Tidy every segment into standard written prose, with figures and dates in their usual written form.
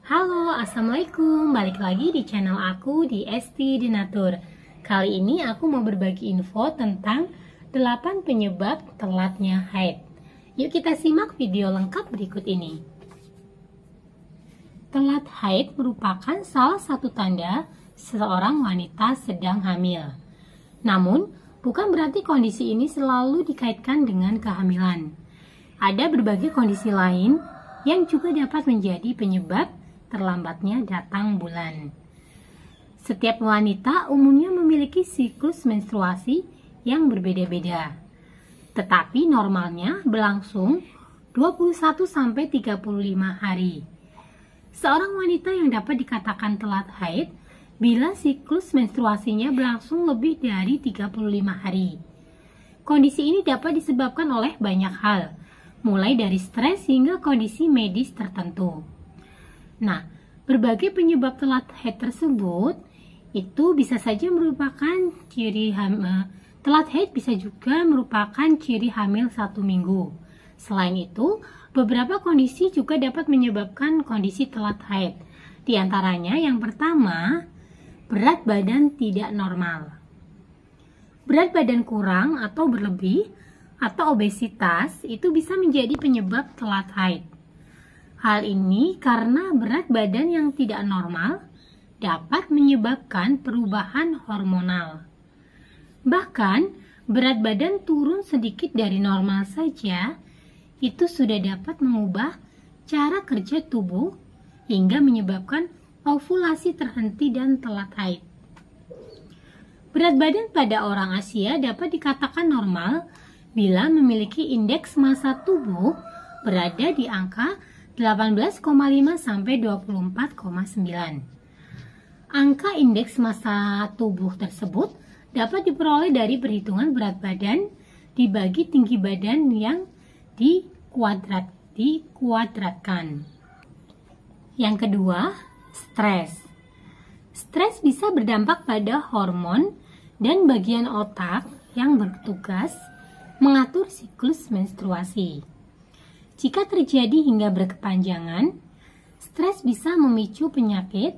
Halo, Assalamualaikum. Balik lagi di channel aku di Esti Denatur. Kali ini aku mau berbagi info tentang 8 penyebab telatnya haid. Yuk kita simak video lengkap berikut ini. Telat haid merupakan salah satu tanda seorang wanita sedang hamil. Namun, bukan berarti kondisi ini selalu dikaitkan dengan kehamilan. Ada berbagai kondisi lain yang juga dapat menjadi penyebab terlambatnya datang bulan. Setiap wanita umumnya memiliki siklus menstruasi yang berbeda-beda. Tetapi normalnya berlangsung 21-35 hari. Seorang wanita yang dapat dikatakan telat haid bila siklus menstruasinya berlangsung lebih dari 35 hari. Kondisi ini dapat disebabkan oleh banyak hal, mulai dari stres hingga kondisi medis tertentu. Nah, berbagai penyebab telat haid tersebut itu bisa saja merupakan telat haid bisa juga merupakan ciri hamil 1 minggu. Selain itu, beberapa kondisi juga dapat menyebabkan kondisi telat haid. Di antaranya yang pertama, berat badan tidak normal. Berat badan kurang atau berlebih atau obesitas itu bisa menjadi penyebab telat haid. Hal ini karena berat badan yang tidak normal dapat menyebabkan perubahan hormonal. Bahkan, berat badan turun sedikit dari normal saja, itu sudah dapat mengubah cara kerja tubuh hingga menyebabkan ovulasi terhenti dan telat haid. Berat badan pada orang Asia dapat dikatakan normal bila memiliki indeks massa tubuh berada di angka 18,5 sampai 24,9. Angka indeks massa tubuh tersebut dapat diperoleh dari perhitungan berat badan dibagi tinggi badan yang dikuadratkan. Yang kedua, stres. Stres bisa berdampak pada hormon dan bagian otak yang bertugas mengatur siklus menstruasi. Jika terjadi hingga berkepanjangan, stres bisa memicu penyakit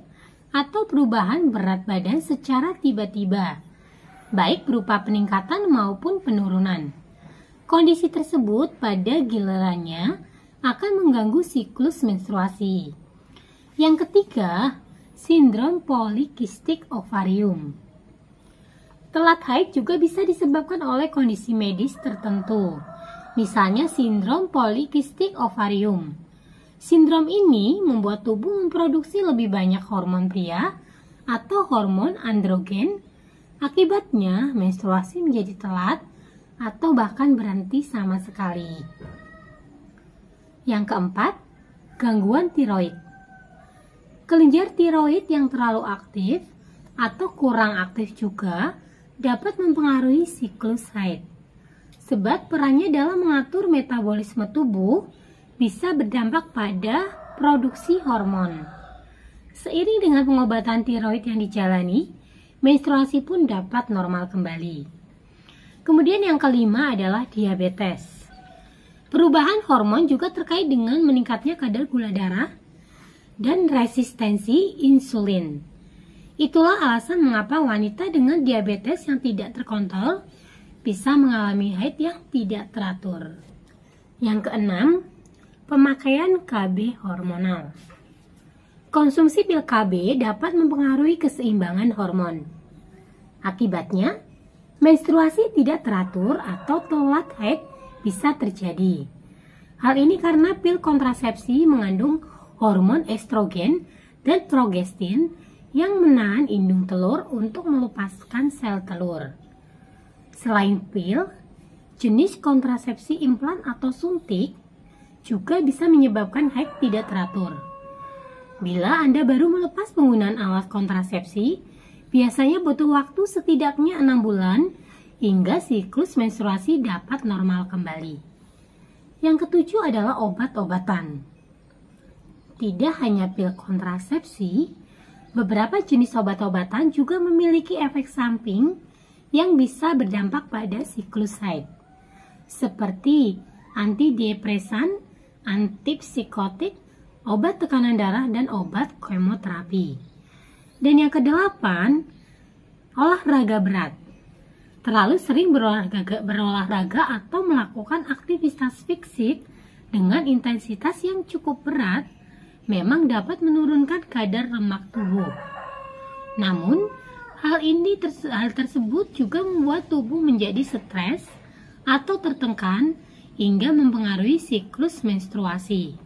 atau perubahan berat badan secara tiba-tiba, baik berupa peningkatan maupun penurunan. Kondisi tersebut pada gilirannya akan mengganggu siklus menstruasi. Yang ketiga, sindrom polikistik ovarium. Telat haid juga bisa disebabkan oleh kondisi medis tertentu. Misalnya sindrom polikistik ovarium. Sindrom ini membuat tubuh memproduksi lebih banyak hormon pria atau hormon androgen. Akibatnya menstruasi menjadi telat atau bahkan berhenti sama sekali. Yang keempat, gangguan tiroid. Kelenjar tiroid yang terlalu aktif atau kurang aktif juga dapat mempengaruhi siklus haid. Sebab perannya dalam mengatur metabolisme tubuh bisa berdampak pada produksi hormon. Seiring dengan pengobatan tiroid yang dijalani, menstruasi pun dapat normal kembali. Kemudian yang kelima adalah diabetes. Perubahan hormon juga terkait dengan meningkatnya kadar gula darah dan resistensi insulin. Itulah alasan mengapa wanita dengan diabetes yang tidak terkontrol bisa mengalami haid yang tidak teratur. Yang keenam, pemakaian KB hormonal. Konsumsi pil KB dapat mempengaruhi keseimbangan hormon. Akibatnya, menstruasi tidak teratur atau telat haid bisa terjadi. Hal ini karena pil kontrasepsi mengandung hormon estrogen dan progestin yang menahan indung telur untuk melepaskan sel telur. Selain pil, jenis kontrasepsi implan atau suntik juga bisa menyebabkan haid tidak teratur. Bila Anda baru melepas penggunaan alat kontrasepsi, biasanya butuh waktu setidaknya 6 bulan hingga siklus menstruasi dapat normal kembali. Yang ketujuh adalah obat-obatan. Tidak hanya pil kontrasepsi, beberapa jenis obat-obatan juga memiliki efek samping yang bisa berdampak pada siklus haid, seperti antidepresan, antipsikotik, obat tekanan darah, dan obat kemoterapi. Dan yang kedelapan, olahraga berat. Terlalu sering berolahraga atau melakukan aktivitas fisik dengan intensitas yang cukup berat memang dapat menurunkan kadar lemak tubuh. Namun, hal tersebut juga membuat tubuh menjadi stres atau tertekan hingga mempengaruhi siklus menstruasi.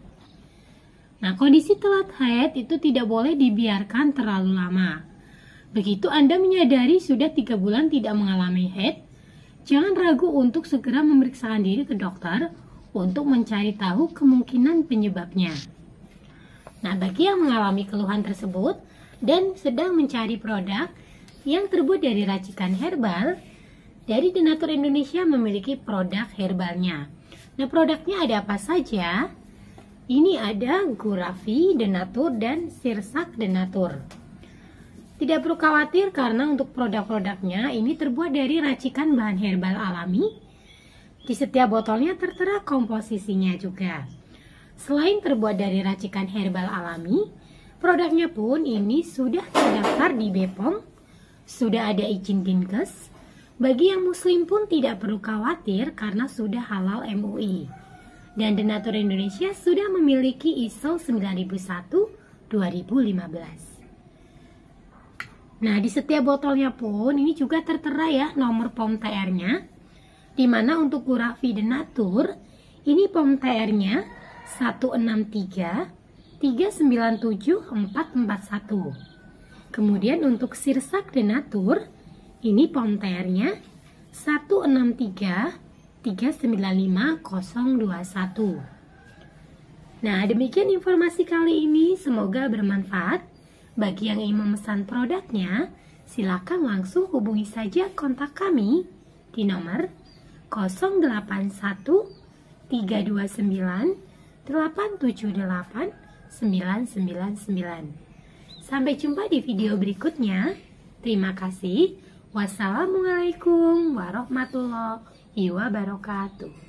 Nah, kondisi telat haid itu tidak boleh dibiarkan terlalu lama. Begitu Anda menyadari sudah 3 bulan tidak mengalami haid, jangan ragu untuk segera memeriksakan diri ke dokter untuk mencari tahu kemungkinan penyebabnya. Nah, bagi yang mengalami keluhan tersebut dan sedang mencari produk yang terbuat dari racikan herbal, dari Denatur Indonesia memiliki produk herbalnya. Nah, produknya ada apa saja? Ini ada Gurafi Denatur dan Sirsak Denatur. Tidak perlu khawatir karena untuk produk-produknya ini terbuat dari racikan bahan herbal alami. Di setiap botolnya tertera komposisinya juga. Selain terbuat dari racikan herbal alami, produknya pun ini sudah terdaftar di BPOM, sudah ada izin Dinkes. Bagi yang muslim pun tidak perlu khawatir karena sudah halal MUI. Dan Denatur Indonesia sudah memiliki ISO 9001-2015. Nah, di setiap botolnya pun ini juga tertera ya nomor POM TR-nya. Di mana untuk Gurafi Denatur, ini POM TR-nya 163-397-441. Kemudian untuk Sirsak Denatur, ini POM TR-nya 163-395-021. Nah, demikian informasi kali ini, semoga bermanfaat. Bagi yang ingin memesan produknya, silakan langsung hubungi saja kontak kami di nomor 081 329 878 999. Sampai jumpa di video berikutnya. Terima kasih. Wassalamualaikum warahmatullahi wabarakatuh.